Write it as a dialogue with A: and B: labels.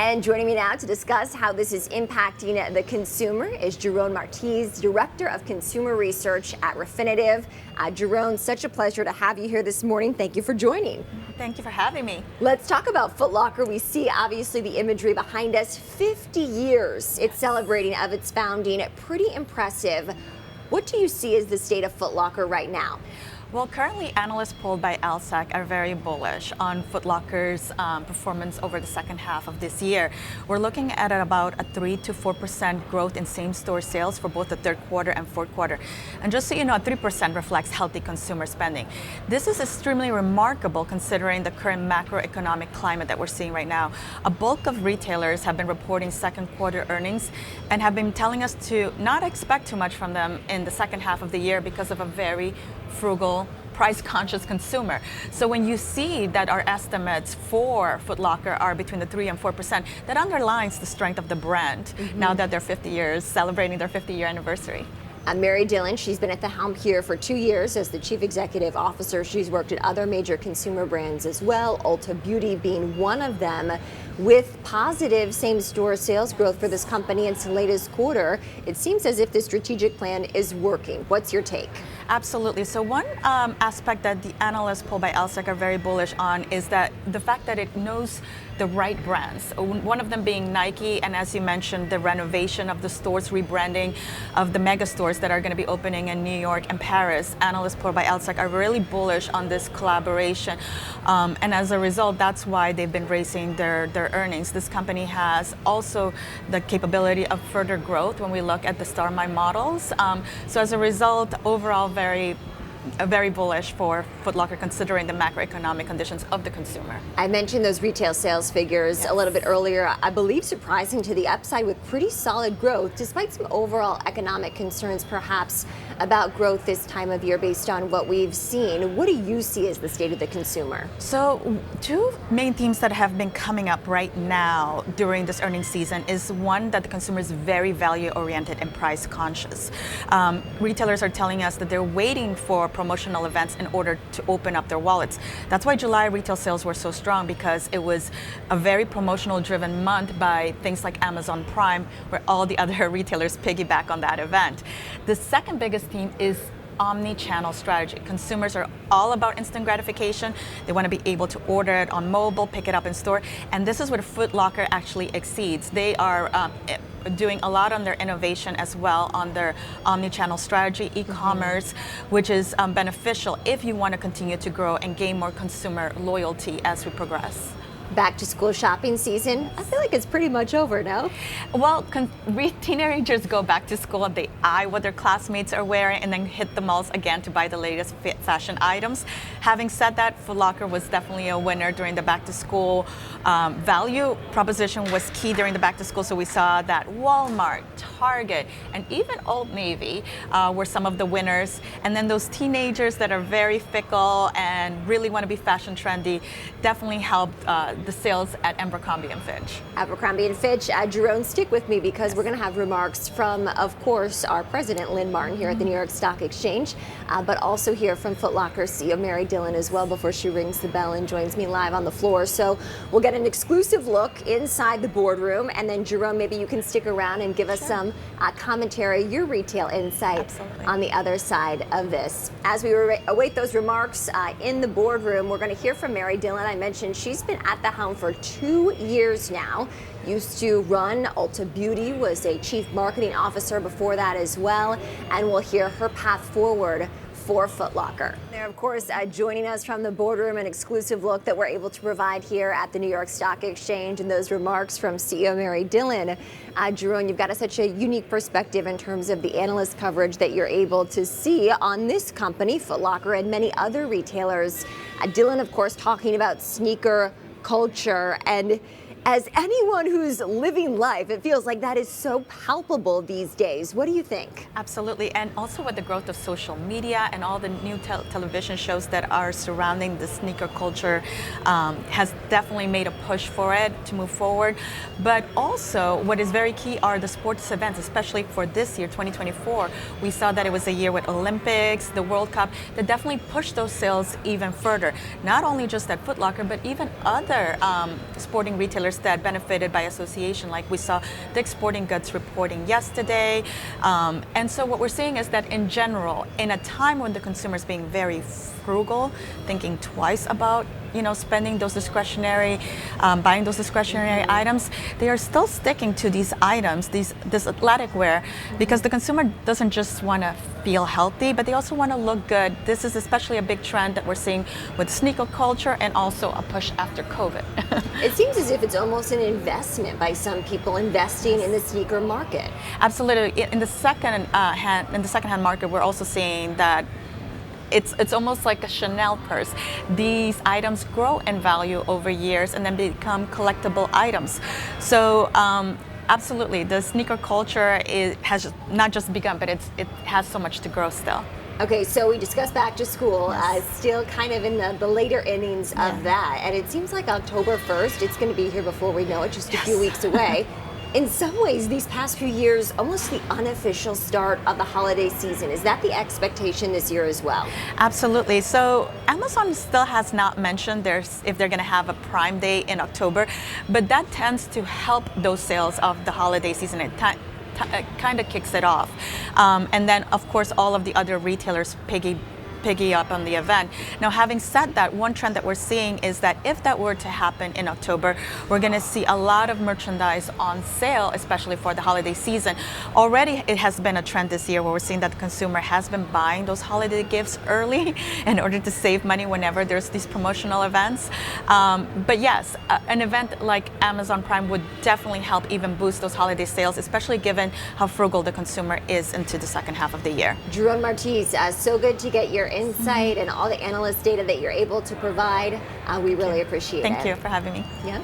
A: And joining me now to discuss how this is impacting the consumer is Jharonne Martis, Director of Consumer Research at Refinitiv. Jharonne, such a pleasure to have you here this morning. Thank you for joining.
B: Thank you for having me.
A: Let's talk about Foot Locker. We see obviously the imagery behind us. 50 years it's celebrating of its founding. Pretty impressive. What do you see as the state of Foot Locker right now?
B: Well, currently analysts polled by LSEG are very bullish on Foot Locker's performance over the second half of this year. We're looking at about a 3 to 4% growth in same-store sales for both the third quarter and fourth quarter. And just so you know, 3% reflects healthy consumer spending. This is extremely remarkable considering the current macroeconomic climate that we're seeing right now. A bulk of retailers have been reporting second quarter earnings and have been telling us to not expect too much from them in the second half of the year because of a very frugal, price-conscious consumer. So when you see that our estimates for Foot Locker are between the 3 and 4%, that underlines the strength of the brand now that they're 50 years, celebrating their 50-year anniversary.
A: Mary Dillon, she's been at the helm here for 2 years as the Chief Executive Officer. She's worked at other major consumer brands as well, Ulta Beauty being one of them. With positive same-store sales growth for this company in its latest quarter, it seems as if the strategic plan is working. What's your take?
B: Absolutely. So one aspect that the analysts polled by LSEG are very bullish on is that the fact that it knows the right brands. One of them being Nike, and as you mentioned, the renovation of the stores, rebranding of the mega stores that are going to be opening in New York and Paris. Analysts polled by LSEG are really bullish on this collaboration. And as a result, that's why they've been raising their earnings. This company has also the capability of further growth when we look at the StarMine models. So as a result, overall, very bullish for Foot Locker considering the macroeconomic conditions of the consumer.
A: I mentioned those retail sales figures a little bit earlier. I believe surprising to the upside with pretty solid growth, despite some overall economic concerns perhaps about growth this time of year based on what we've seen. What do you see as the state of the consumer?
B: So two main themes that have been coming up right now during this earnings season is one, that the consumer is very value oriented and price conscious. Retailers are telling us that they're waiting for promotional events in order to open up their wallets. That's why July retail sales were so strong, because it was a very promotional driven month by things like Amazon Prime, where all the other retailers piggyback on that event. The second biggest theme is omni-channel strategy. Consumers are all about instant gratification. They want to be able to order it on mobile, pick it up in store, and this is where Foot Locker actually exceeds. They are doing a lot on their innovation as well on their omni-channel strategy, e-commerce, which is beneficial if you want to continue to grow and gain more consumer loyalty as we progress.
A: Back to school shopping season, I feel like it's pretty much over now.
B: Well, teenagers go back to school and they eye what their classmates are wearing and then hit the malls again to buy the latest fashion items. Having said that, Foot Locker was definitely a winner during the back to school. Value proposition was key during the back to school, so we saw that Walmart, Target, and even Old Navy were some of the winners. And then those teenagers that are very fickle and really want to be fashion trendy definitely helped the sales at Abercrombie & Fitch.
A: Abercrombie & Fitch. Jharonne, stick with me because we're going to have remarks from, of course, our president, Lynn Martin, here at the New York Stock Exchange, but also hear from Foot Locker CEO Mary Dillon as well before she rings the bell and joins me live on the floor. So we'll get an exclusive look inside the boardroom, and then Jharonne, maybe you can stick around and give us some commentary, your retail insight on the other side of this. As we await those remarks in the boardroom, we're going to hear from Mary Dillon. I mentioned she's been at the helm for 2 years now. Used to run Ulta Beauty, was a chief marketing officer before that as well, and we'll hear her path forward for Foot Locker. There, of course, joining us from the boardroom, an exclusive look that we're able to provide here at the New York Stock Exchange, and those remarks from CEO Mary Dillon. Jharonne, you've got such a unique perspective in terms of the analyst coverage that you're able to see on this company, Foot Locker, and many other retailers. Dillon, of course, talking about sneaker culture, and as anyone who's living life, it feels like that is so palpable these days. What do you think?
B: Absolutely, and also with the growth of social media and all the new television shows that are surrounding the sneaker culture has definitely made a push for it to move forward. But also what is very key are the sports events, especially for this year, 2024. We saw that it was a year with Olympics, the World Cup, that definitely pushed those sales even further. Not only just at Foot Locker, but even other sporting retailers retailers that benefited by association, like we saw the exporting goods reporting yesterday. And so what we're seeing is that in general, in a time when the consumer is being very frugal, thinking twice about spending those discretionary, buying those discretionary items, they are still sticking to these items, this athletic wear, because the consumer doesn't just want to feel healthy, but they also want to look good. This is especially a big trend that we're seeing with sneaker culture and also a push after COVID.
A: It seems as if it's almost an investment by some people investing in the sneaker market.
B: Absolutely. In the second hand market, we're also seeing that it's almost like a Chanel purse. These items grow in value over years and then become collectible items. So absolutely, the sneaker culture has not just begun, but it has so much to grow still.
A: Okay, so we discussed back to school,
B: Yes.
A: still kind of in the later innings of that. And it seems like October 1st, it's going to be here before we know it, just a few weeks away. In some ways, these past few years, almost the unofficial start of the holiday season. Is that the expectation this year as well?
B: Absolutely. So Amazon still has not mentioned if they're going to have a Prime Day in October, but that tends to help those sales of the holiday season. It kind of kicks it off. And then, of course, all of the other retailers piggy up on the event. Now, having said that, one trend that we're seeing is that if that were to happen in October, we're going to see a lot of merchandise on sale, especially for the holiday season. Already, it has been a trend this year where we're seeing that the consumer has been buying those holiday gifts early in order to save money whenever there's these promotional events. But yes, an event like Amazon Prime would definitely help even boost those holiday sales, especially given how frugal the consumer is into the second half of the year.
A: Jharonne Martis, so good to get your insight and all the analyst data that you're able to provide. We really appreciate it.
B: Thank you for having me.
A: Yeah.